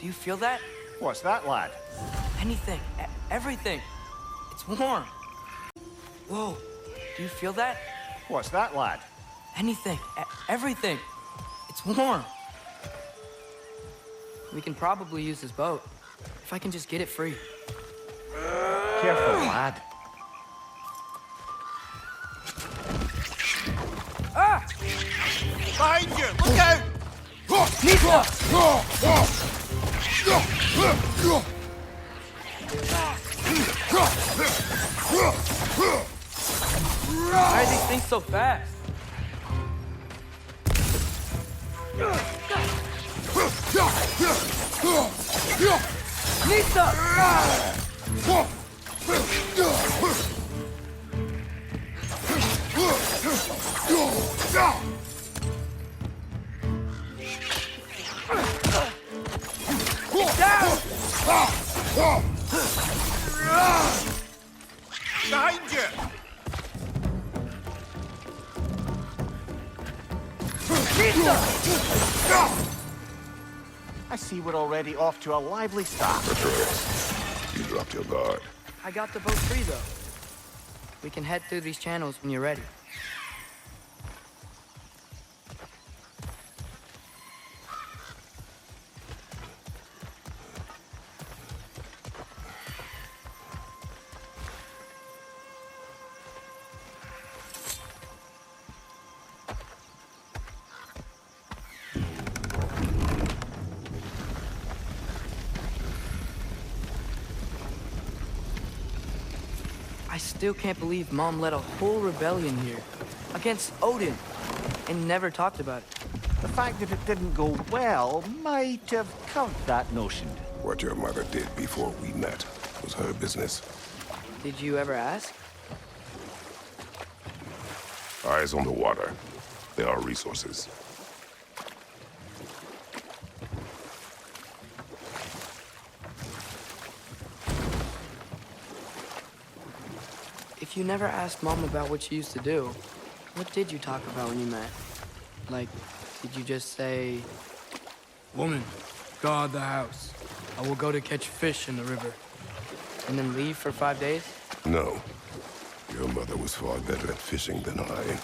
Do you feel that? What's that, lad? Anything. Everything. It's warm. Whoa. Do you feel that? What's that, lad? Anything. Everything. It's warm. We can probably use this boat. If I can just get it free. Careful, lad. Ah! Behind you! Look out! Nisa! Why are these things so fast? Nisa! Behind you! I see we're already off to a lively start. Atreus, you dropped your guard. I got the boat free, though. We can head through these channels when you're ready. I still can't believe Mom led a whole rebellion here against Odin and never talked about it. The fact that it didn't go well might have covered that notion. What your mother did before we met was her business. Did you ever ask? Eyes on the water. There are resources. If you never asked Mom about what she used to do, what did you talk about when you met? Like, did you just say, "Woman, guard the house. I will go to catch fish in the river," and then leave for 5 days? No. Your mother was far better at fishing than I.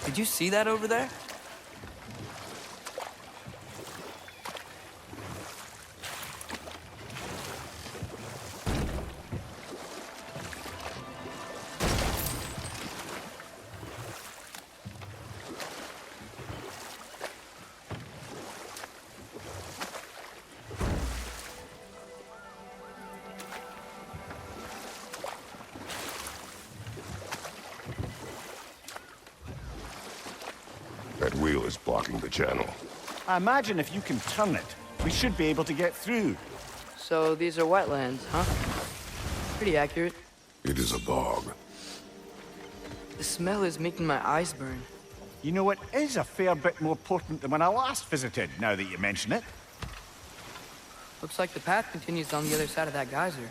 Did you see that over there? That wheel is blocking the channel. I imagine if you can turn it, we should be able to get through. So these are wetlands, huh? Pretty accurate. It is a bog. The smell is making my eyes burn. You know, it is a fair bit more potent than when I last visited, now that you mention it. Looks like the path continues on the other side of that geyser.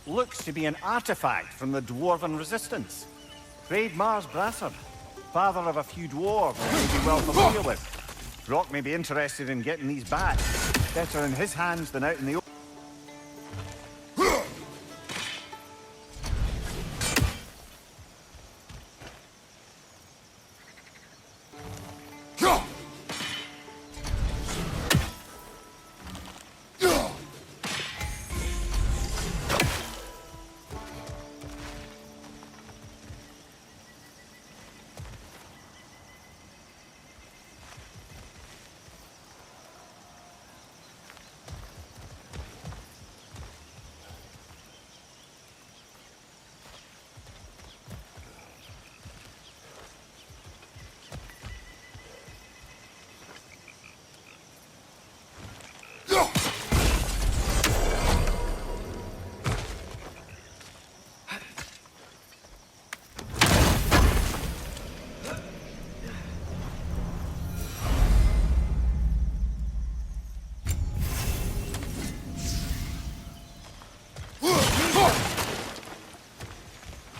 Looks to be an artifact from the Dwarven Resistance. Great Mars Brassard, father of a few dwarves that you'll be well familiar with. Brock may be interested in getting these back. Better in his hands than out in the open.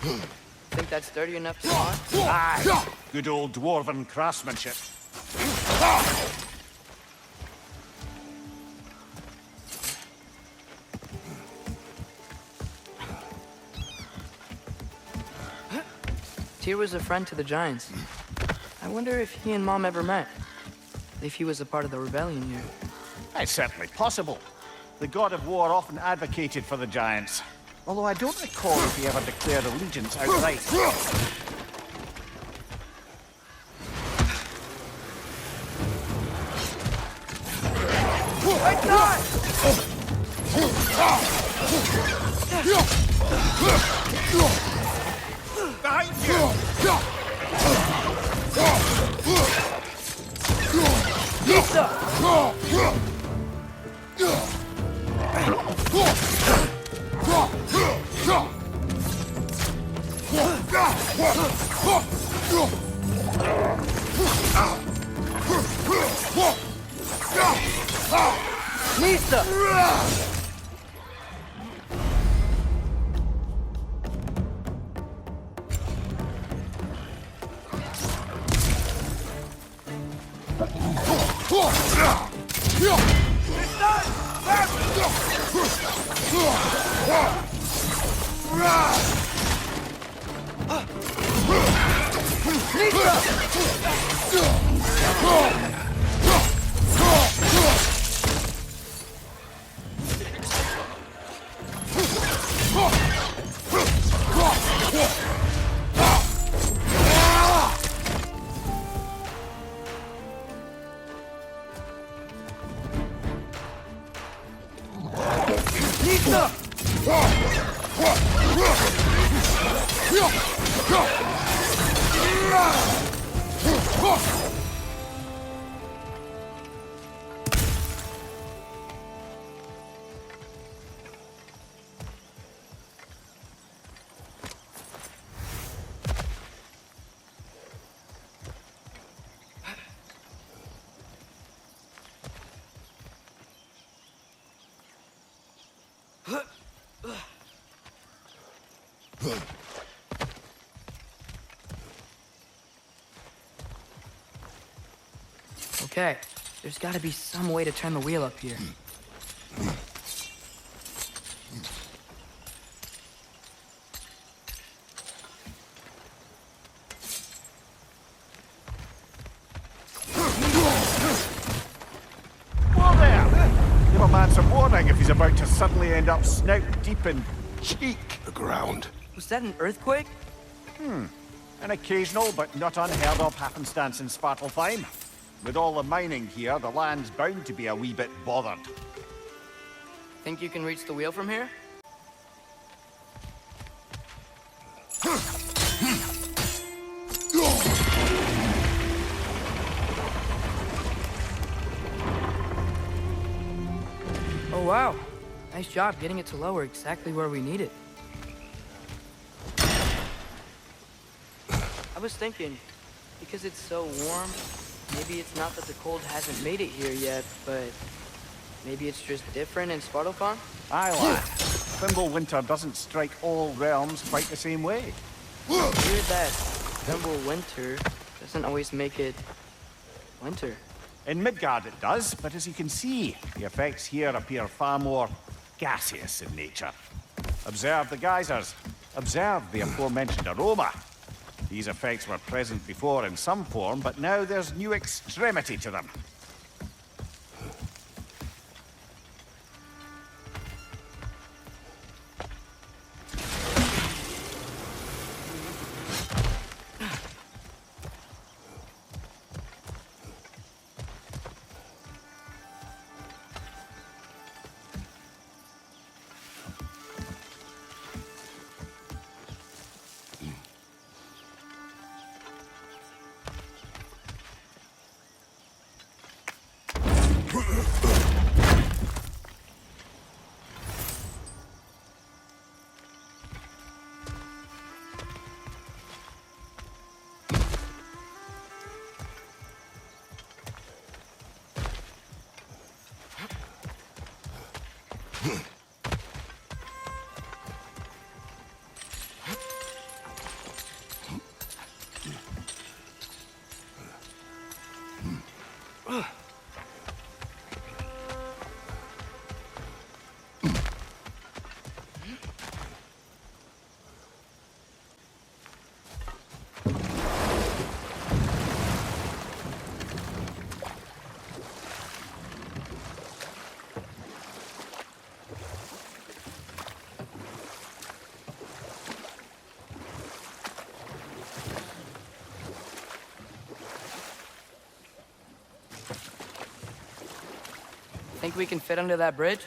Think that's sturdy enough to go on? Aye, good old dwarven craftsmanship. Tyr was a friend to the Giants. I wonder if he and Mom ever met. If he was a part of the rebellion here. It's certainly possible. The god of war often advocated for the giants. Although I don't recall if he ever declared allegiance outright. Behind you! Nista! Okay, there's gotta be some way to turn the wheel up here. Whoa there! Give a man some warning if he's about to suddenly end up snout deep in cheek. The ground. Was that an earthquake? An occasional but not unheard of happenstance in Svartalfheim. With all the mining here, the land's bound to be a wee bit bothered. Think you can reach the wheel from here? Oh wow, nice job getting it to lower exactly where we need it. I was thinking, because it's so warm, maybe it's not that the cold hasn't made it here yet, but maybe it's just different in Svartalfheim? Aye, lad. Thimble winter doesn't strike all realms quite the same way. Weird that Thimble winter doesn't always make it winter. In Midgard it does, but as you can see, the effects here appear far more gaseous in nature. Observe the geysers. Observe the aforementioned aroma. These effects were present before in some form, but now there's new extremity to them. Think we can fit under that bridge?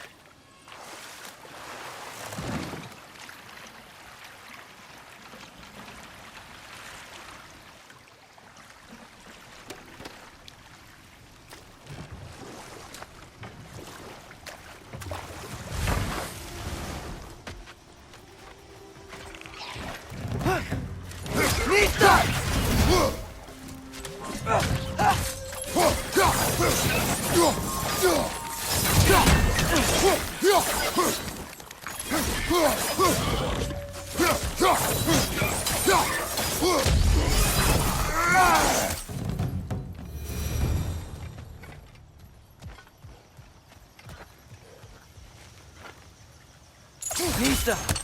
Nista!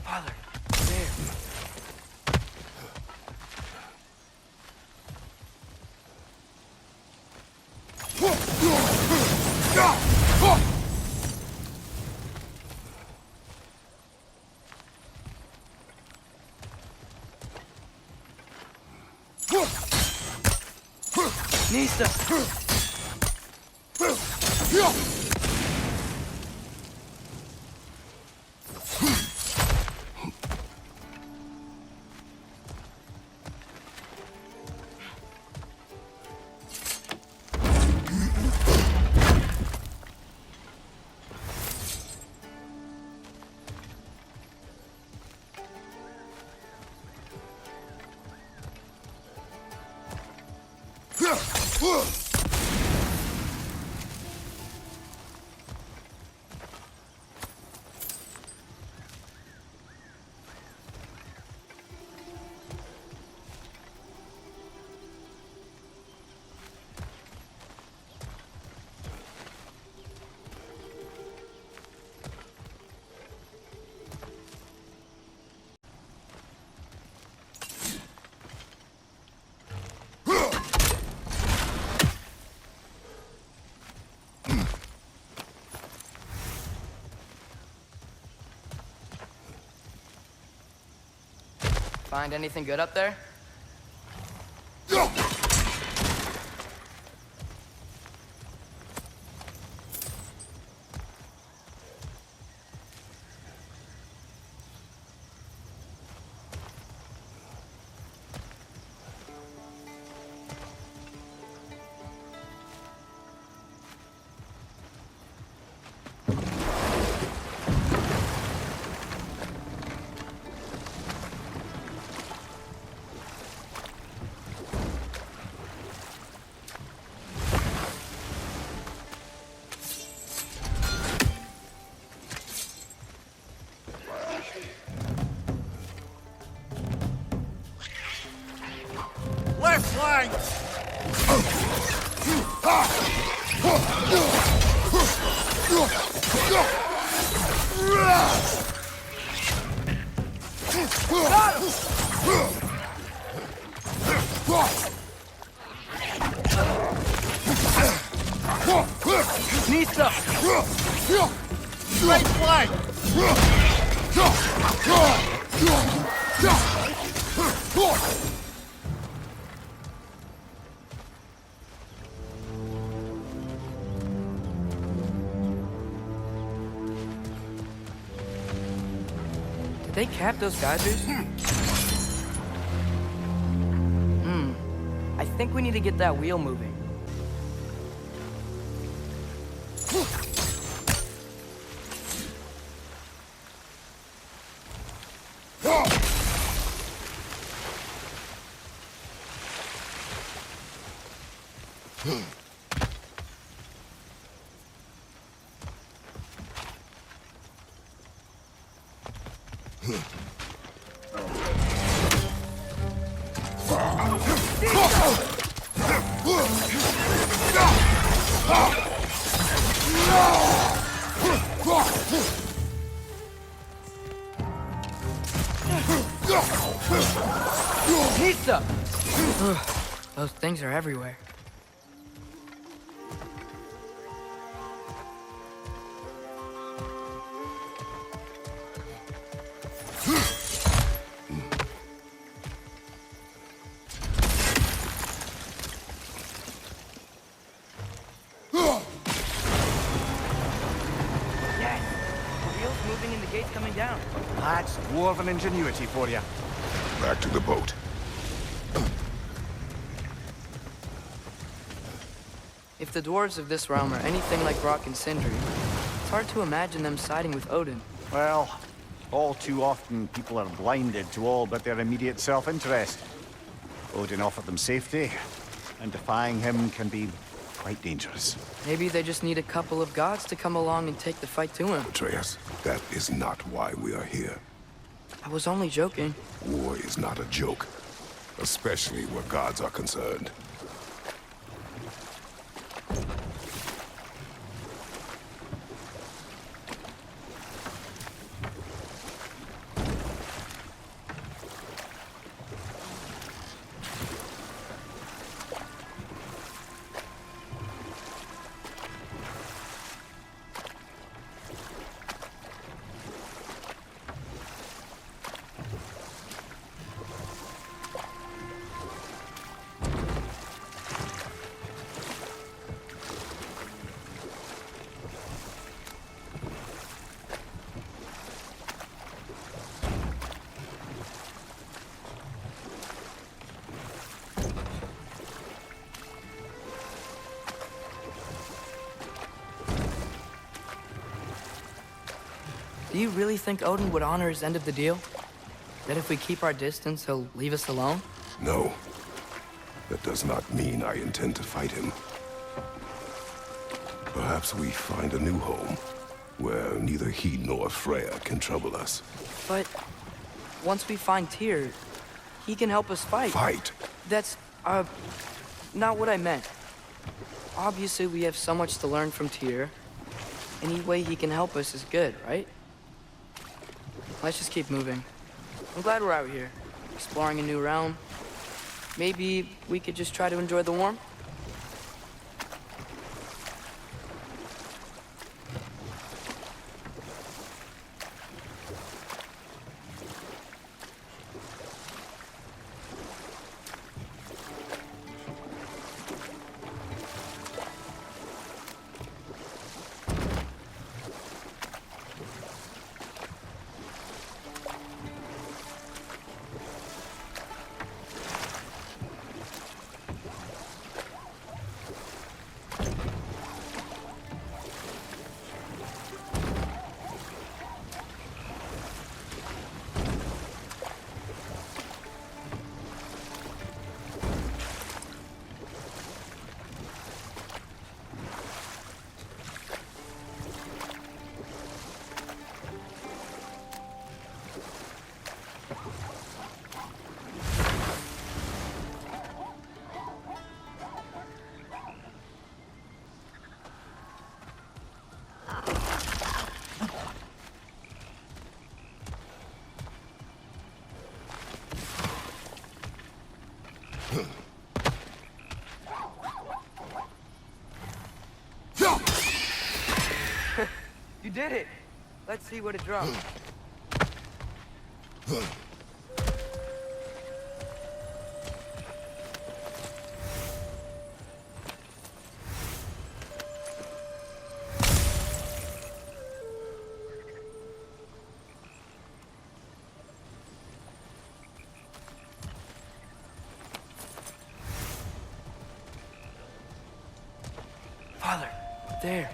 Father, there. Nista! Find anything good up there? Left flank! Nista! Right flank! Did they cap those geysers? I think we need to get that wheel moving. Nista! Those things are everywhere. Yes! The wheel's moving and the gate's coming down. That's dwarven ingenuity for you. Back to the boat. If the dwarves of this realm are anything like Rock and Sindri, it's hard to imagine them siding with Odin. Well, all too often people are blinded to all but their immediate self-interest. Odin offered them safety, and defying him can be quite dangerous. Maybe they just need a couple of gods to come along and take the fight to him. Atreus, that is not why we are here. I was only joking. War is not a joke, especially where gods are concerned. Do you really think Odin would honor his end of the deal? That if we keep our distance, he'll leave us alone? No. That does not mean I intend to fight him. Perhaps we find a new home, where neither he nor Freya can trouble us. But once we find Tyr, he can help us fight. Fight? That's, not what I meant. Obviously, we have so much to learn from Tyr. Any way he can help us is good, right? Let's just keep moving. I'm glad we're out here, exploring a new realm. Maybe we could just try to enjoy the warmth? You did it! Let's see what it drops. Father, there.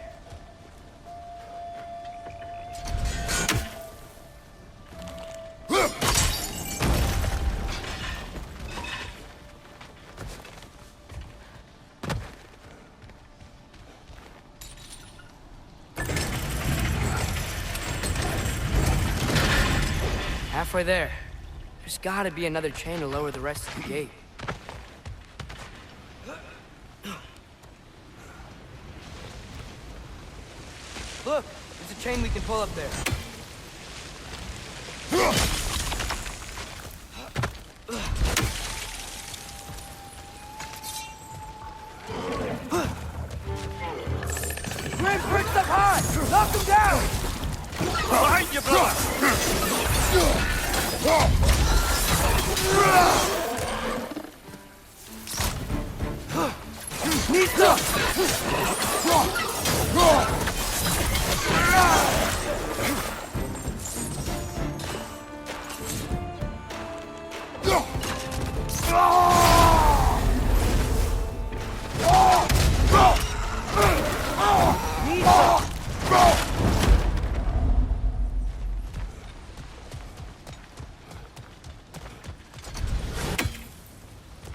halfway there. There's gotta be another chain to lower the rest of the gate. Look, there's a chain we can pull up there. Swim bricks up high! Knock them down! Behind you, brother! Nisa!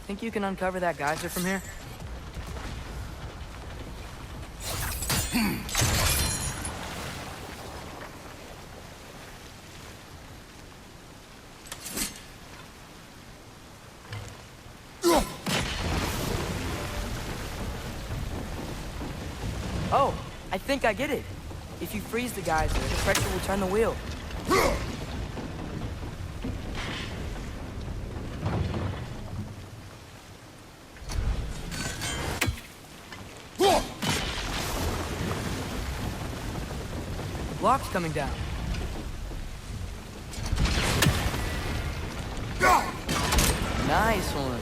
Think you can uncover that geyser from here? Oh, I think I get it. If you freeze the geyser, the pressure will turn the wheel. Block's coming down. Nice one.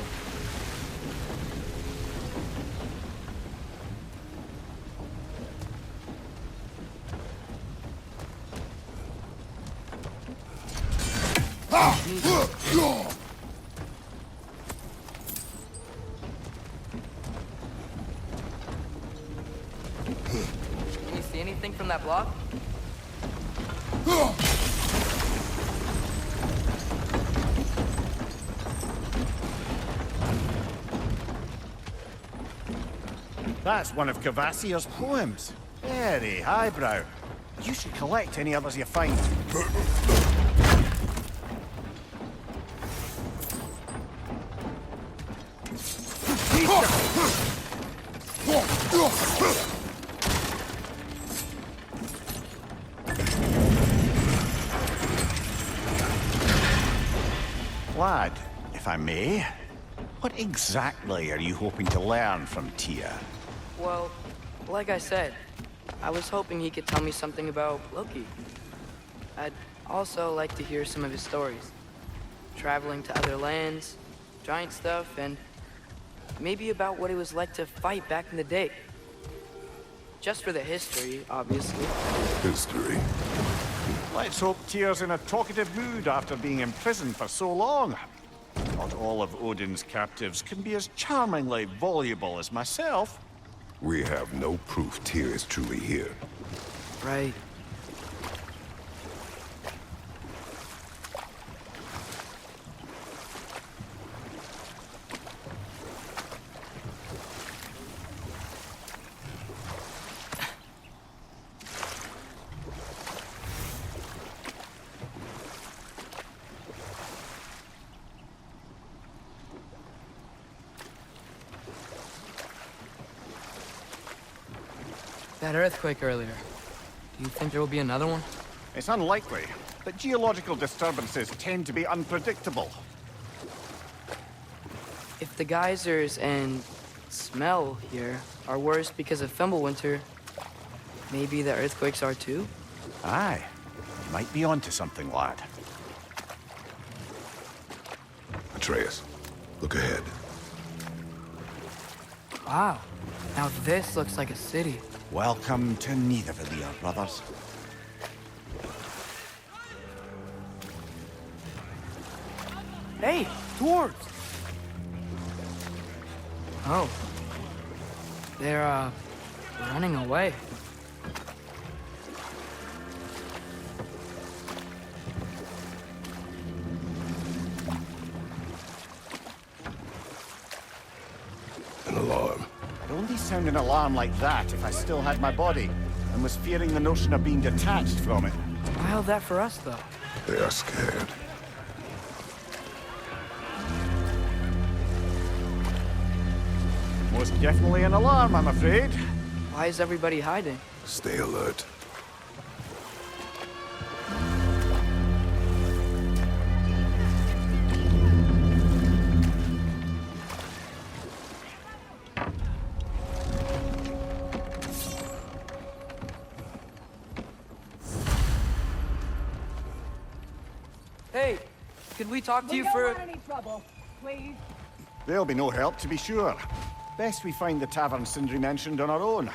Can you see anything from that block? That's one of Cavassier's poems. Very highbrow. You should collect any others you find. Lad, if I may, what exactly are you hoping to learn from Tia? Well, like I said, I was hoping he could tell me something about Loki. I'd also like to hear some of his stories. Traveling to other lands, giant stuff, and maybe about what it was like to fight back in the day. Just for the history, obviously. History. Let's hope Tyr's in a talkative mood after being imprisoned for so long. Not all of Odin's captives can be as charmingly voluble as myself. We have no proof Tyr is truly here. Right. That earthquake earlier. Do you think there will be another one? It's unlikely, but geological disturbances tend to be unpredictable. If the geysers and smell here are worse because of Fimbulwinter, maybe the earthquakes are too? Aye, you might be onto something, lad. Atreus, look ahead. Wow. Now this looks like a city. Welcome to Nidavellir, brothers. Hey, dwarves! Oh. They're, running away. An alarm. I'd only sound an alarm like that if I still had my body, and was fearing the notion of being detached from it. Why held that for us, though? They are scared. Most definitely an alarm, I'm afraid. Why is everybody hiding? Stay alert. Hey, could we talk to We you don't for... want any trouble, please. There'll be no help, to be sure. Best we find the tavern Sindri mentioned on our own.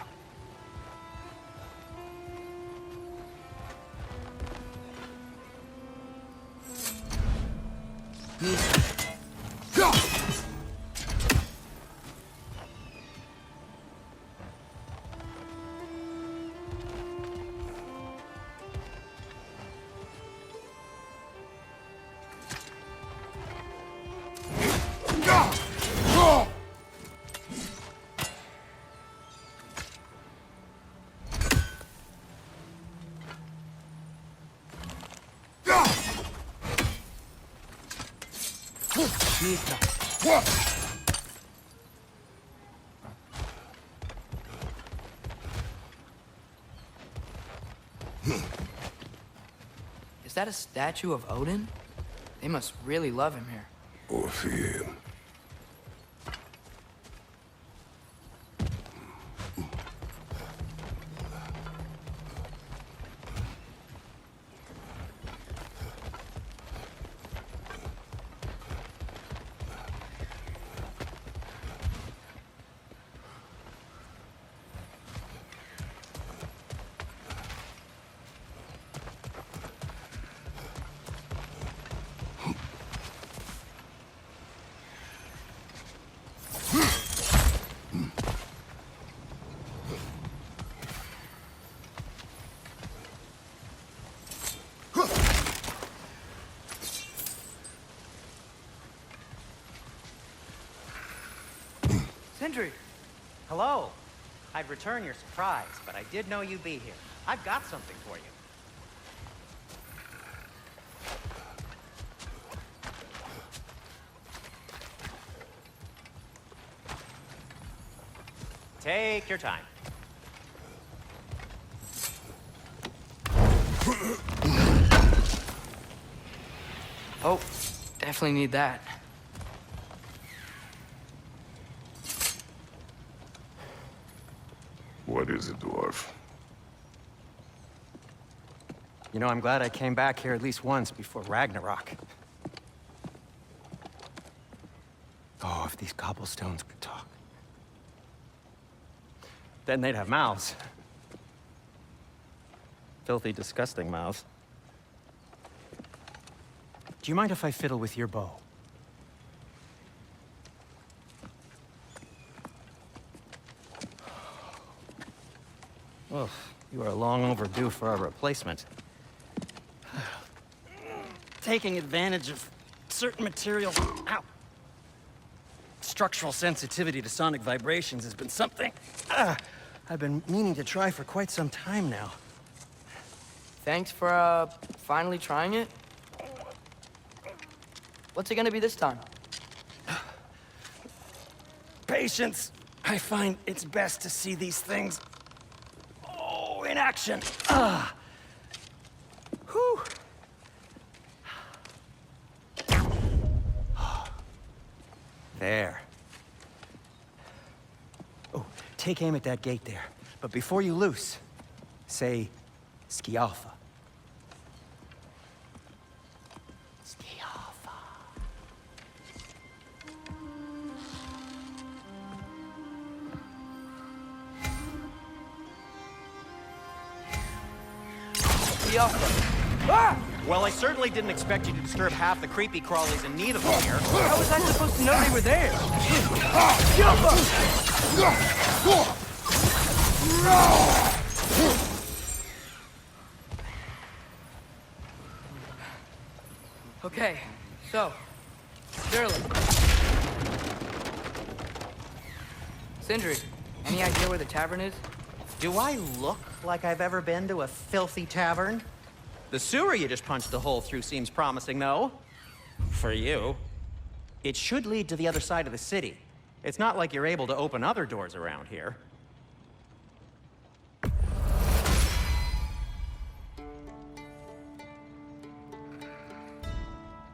Is that a statue of Odin? They must really love him here. Or fear him. Sindri! Hello. I'd return your surprise, but I did know you'd be here. I've got something for you. Take your time. Oh, definitely need that. What is it, dwarf? You know, I'm glad I came back here at least once before Ragnarok. Oh, if these cobblestones could talk. Then they'd have mouths. Filthy, disgusting mouths. Do you mind if I fiddle with your bow? Oh, you are long overdue for a replacement. Taking advantage of certain materials. Ow! Structural sensitivity to sonic vibrations has been something I've been meaning to try for quite some time now. Thanks for, finally trying it. What's it gonna be this time? Patience. I find it's best to see these things in action. Whew. There. Oh, take aim at that gate there. But before you loose, say Skialfa. Skialfa. Ah! Well, I certainly didn't expect you to disturb half the creepy crawlies in need of them here. How was I supposed to know they were there? Okay, so, Shirley. Sindri, any idea where the tavern is? Do I look like I've ever been to a filthy tavern? The sewer you just punched a hole through seems promising, though. For you. It should lead to the other side of the city. It's not like you're able to open other doors around here.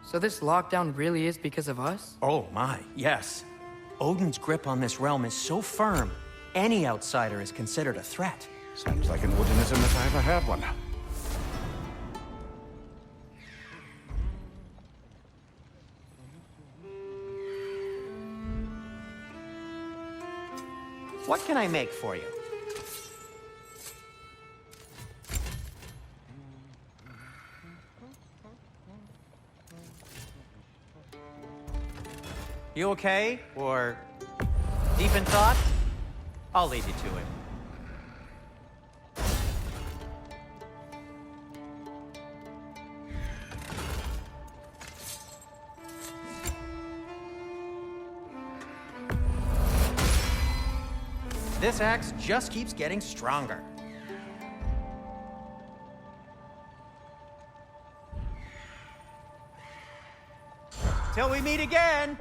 So this lockdown really is because of us? Oh my, yes. Odin's grip on this realm is so firm, any outsider is considered a threat. Sounds like an Odinism if I ever heard one. What can I make for you? You okay? Or deep in thought? I'll leave you to it. This axe just keeps getting stronger. Till we meet again!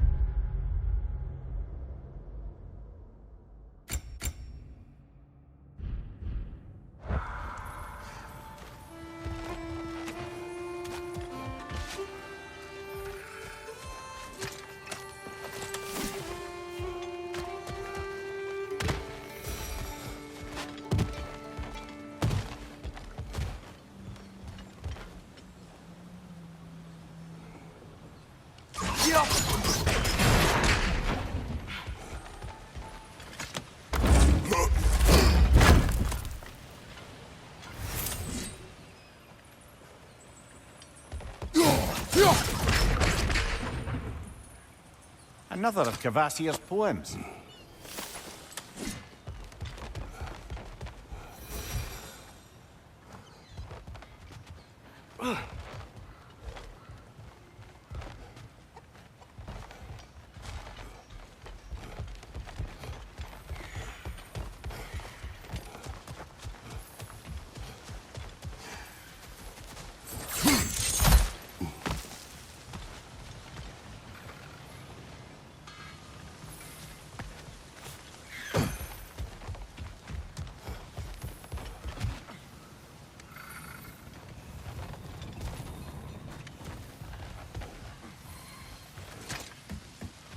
Another of Kvasir's poems.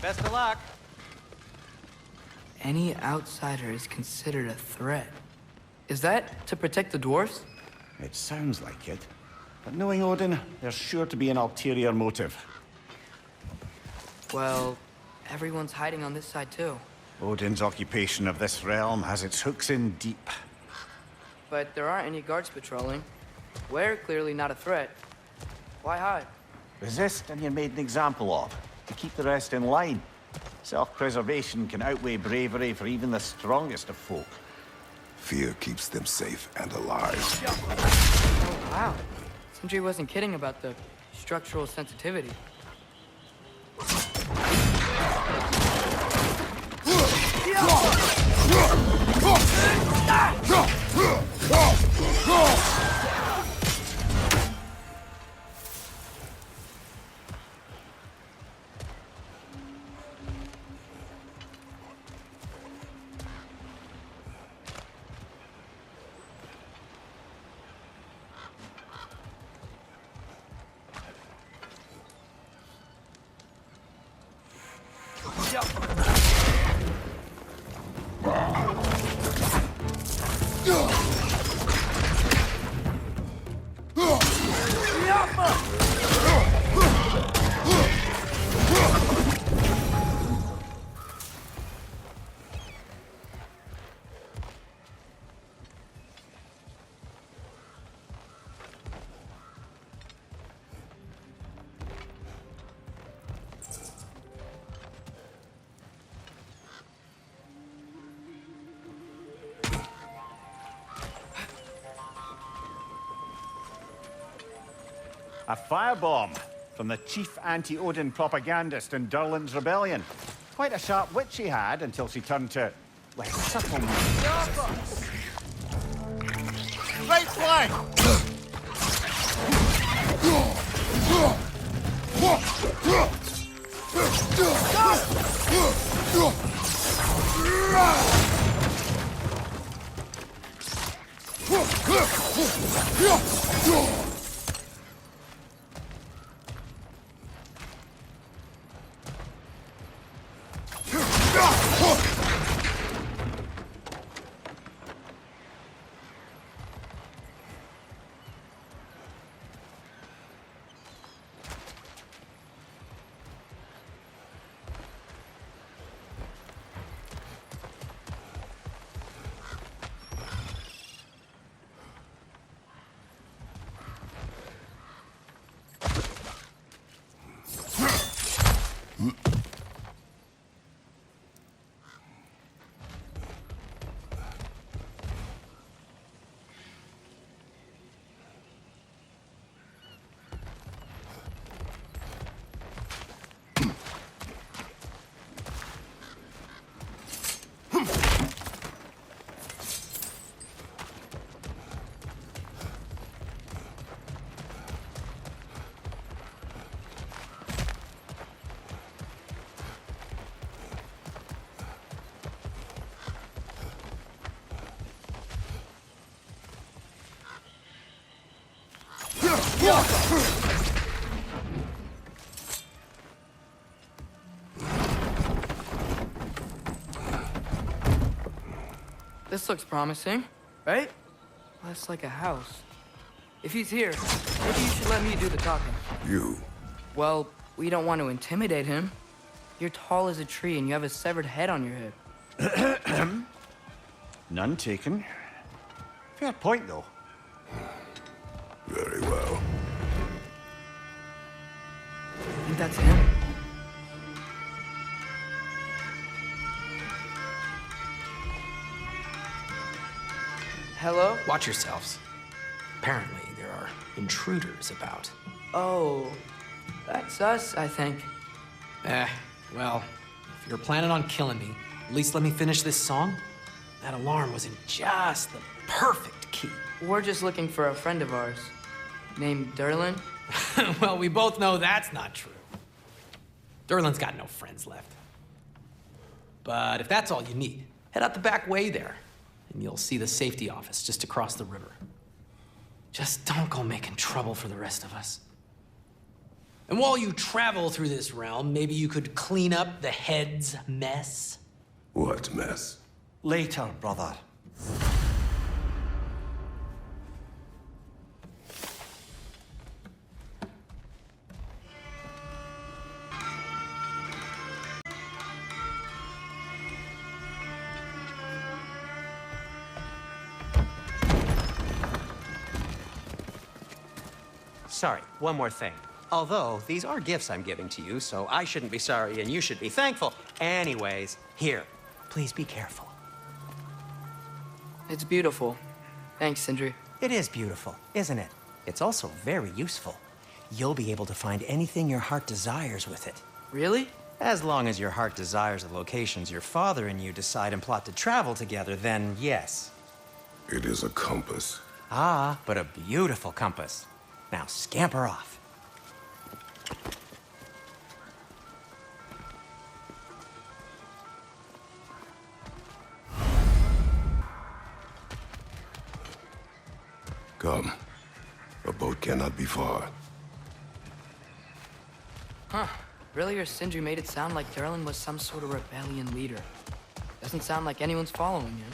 Best of luck. Any outsider is considered a threat. Is that to protect the dwarves? It sounds like it. But knowing Odin, there's sure to be an ulterior motive. Well, everyone's hiding on this side too. Odin's occupation of this realm has its hooks in deep. But there aren't any guards patrolling. We're clearly not a threat. Why hide? Resist and you're made an example of, to keep the rest in line. Self-preservation can outweigh bravery for even the strongest of folk. Fear keeps them safe and alive. Oh, wow. Sindri wasn't kidding about the structural sensitivity. A firebomb from the chief anti-Odin propagandist in Durlin's rebellion. Quite a sharp wit she had until she turned to less subtle means. Right flank! This looks promising, right? Well, that's like a house. If he's here, maybe you should let me do the talking. You? Well, we don't want to intimidate him. You're tall as a tree and you have a severed head on your head. None taken. Fair point, though. Very well. I think that's him. Hello? Watch yourselves. Apparently, there are intruders about. Oh, that's us, I think. Well, if you're planning on killing me, at least let me finish this song. That alarm was in just the perfect key. We're just looking for a friend of ours named Derlin. Well, we both know that's not true. Derlin's got no friends left. But if that's all you need, head out the back way there, and you'll see the safety office just across the river. Just don't go making trouble for the rest of us. And while you travel through this realm, maybe you could clean up the head's mess. What mess? Later, brother. Sorry, one more thing. Although, these are gifts I'm giving to you, so I shouldn't be sorry and you should be thankful. Anyways, here, please be careful. It's beautiful. Thanks, Sindri. It is beautiful, isn't it? It's also very useful. You'll be able to find anything your heart desires with it. Really? As long as your heart desires the locations your father and you decide and plot to travel together, then yes. It is a compass. Ah, but a beautiful compass. Now scamper off. Come. A boat cannot be far. Huh. Earlier, Sindri made it sound like Derlin was some sort of rebellion leader. Doesn't sound like anyone's following him.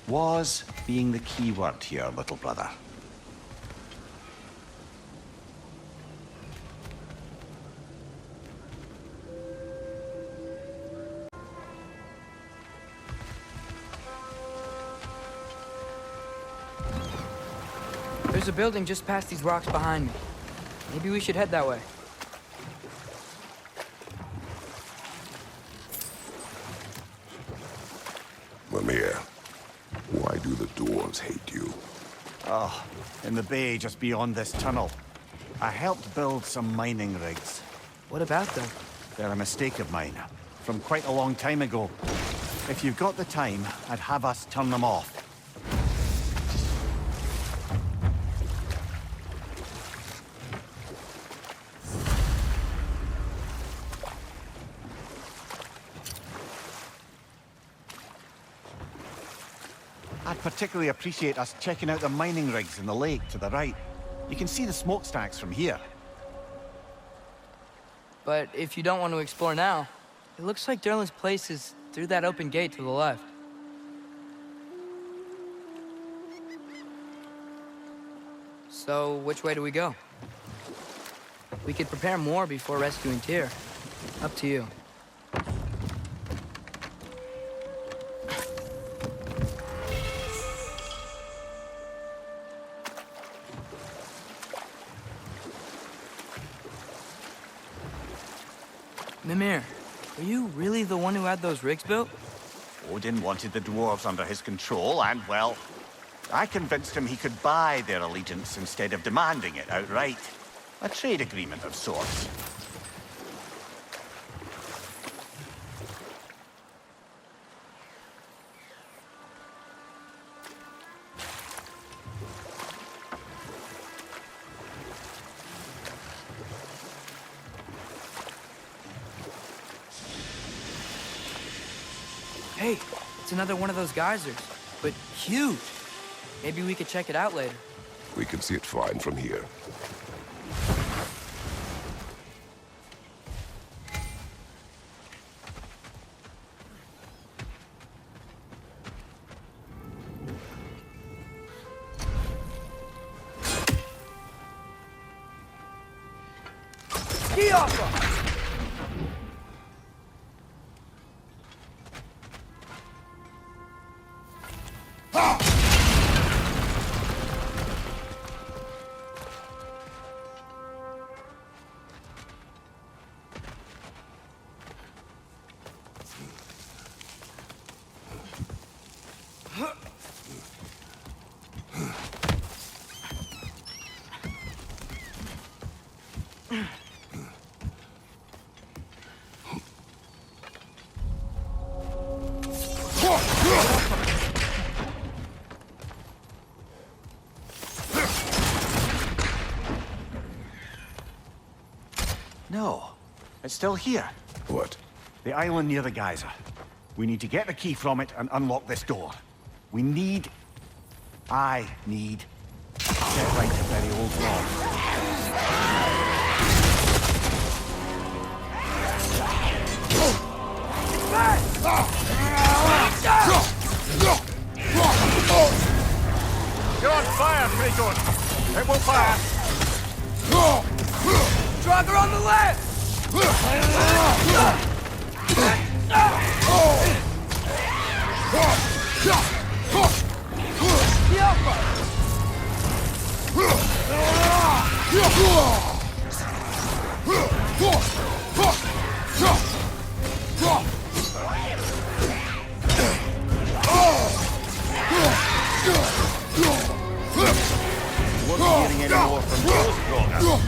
Was being the key word here, little brother. There's a building just past these rocks behind me. Maybe we should head that way. Mimir, why do the dwarves hate you? Oh, in the bay just beyond this tunnel. I helped build some mining rigs. What about them? They're a mistake of mine, from quite a long time ago. If you've got the time, I'd have us turn them off. I'd particularly appreciate us checking out the mining rigs in the lake to the right. You can see the smokestacks from here. But if you don't want to explore now, it looks like Derlin's place is through that open gate to the left. So, which way do we go? We could prepare more before rescuing Tyr. Up to you. Mimir, are you really the one who had those rigs built? Odin wanted the dwarves under his control, and, well, I convinced him he could buy their allegiance instead of demanding it outright. A trade agreement of sorts. Hey, it's another one of those geysers, but huge. Maybe we could check it out later. We can see it fine from here. Ski off! No, it's still here. What? The island near the geyser. We need to get the key from it and unlock this door. I need to get right to very old log. You're on fire, Kratos! It will pass! Draugr on the left! Wasn't getting any more from those Ragnarok.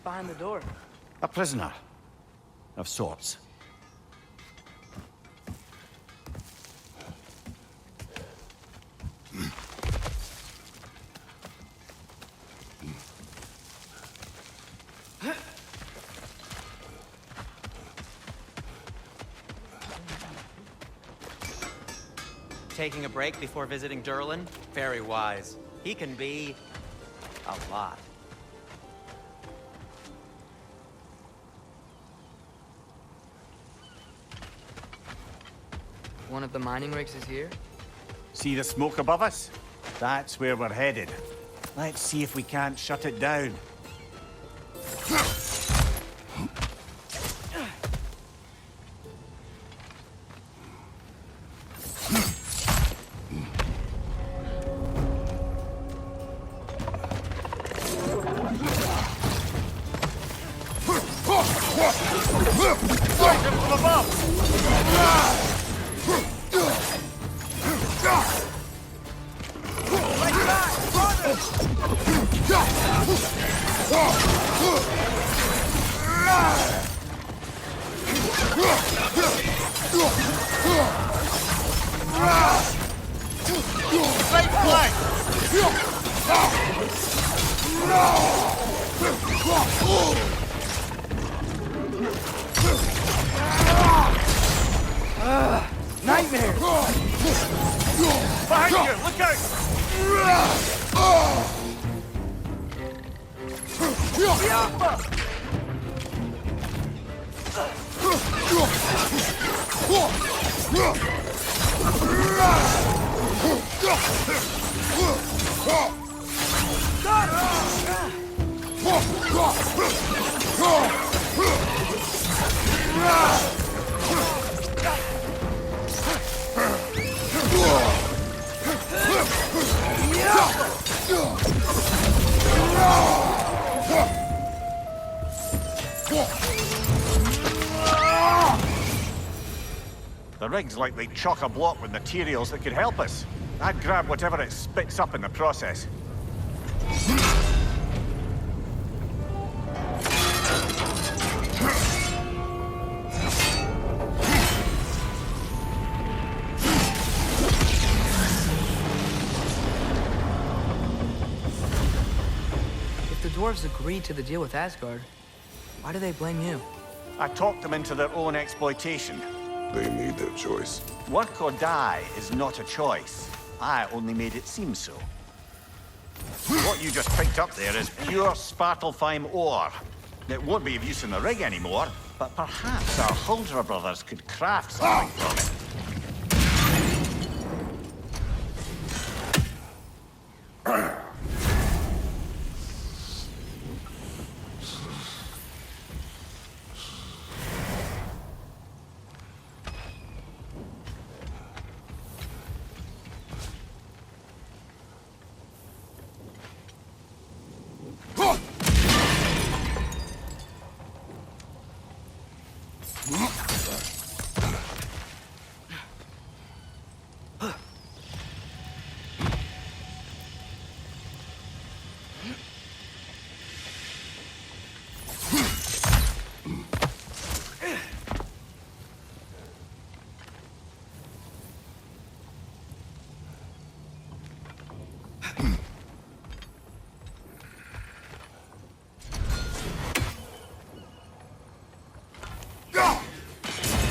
behind the door? A prisoner. Of sorts. Taking a break before visiting Durlin? Very wise. He can be a lot. One of the mining rigs is here? See the smoke above us? That's where we're headed. Let's see if we can't shut it down. From above! Right flank! Nightmare! Behind you! Look out! The rig's likely chock-a-block with materials that could help us. I'd grab whatever it spits up in the process. If the dwarves agreed to the deal with Asgard, why do they blame you? I talked them into their own exploitation. They made their choice. Work or die is not a choice. I only made it seem so. What you just picked up there is pure Svartalfheim ore. It won't be of use in the rig anymore, but perhaps our Huldra brothers could craft something from it.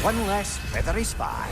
One less feathery spy.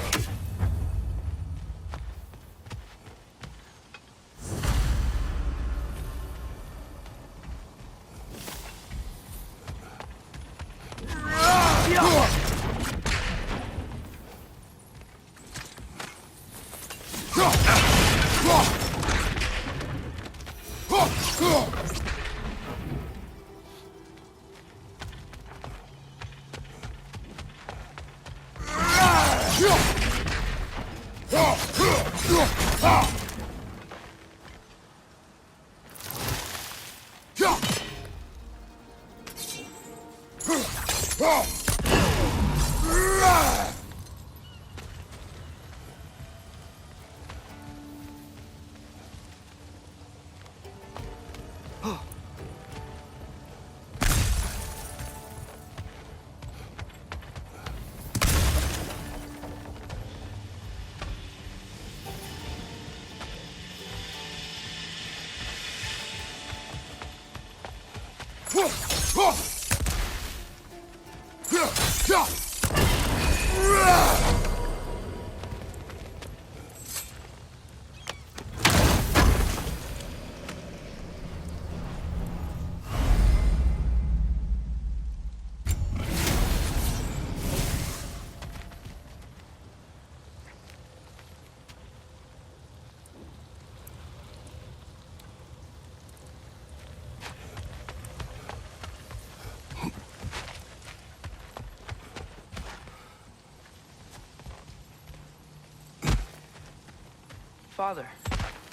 Father,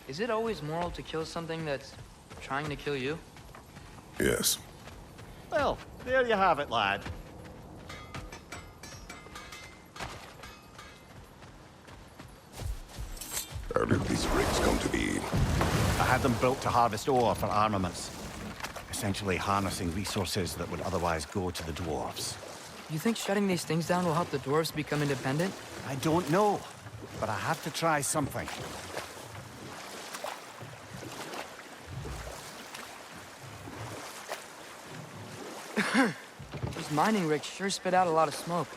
is it always moral to kill something that's trying to kill you? Yes. Well, there you have it, lad. How did these rigs come to be? I had them built to harvest ore for armaments. Essentially harnessing resources that would otherwise go to the dwarves. You think shutting these things down will help the dwarves become independent? I don't know, but I have to try something. These mining rigs sure spit out a lot of smoke.